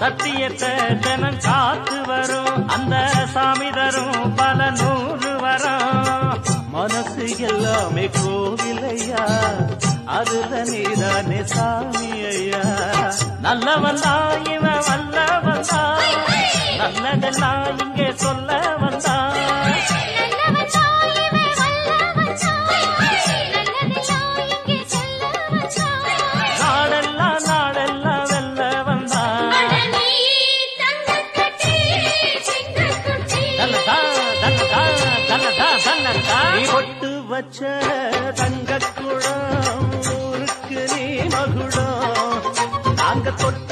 சத்தியத்தை தினம் காத்து வரும் அந்த சாமி தரும் பல 100 வரும். மனசு எல்லாமே கோவிலையா, அதுல நீதானே சாமி ஐயா. நல்லவன் தான் இவன் வல்லவன் தான், நல்லதெல்லாம் இங்கே சொல்ல வந்தான். பொட்டு வச்ச தங்க குடம் ஊருக்கு நீ மகுடம், நாங்க தொட்டு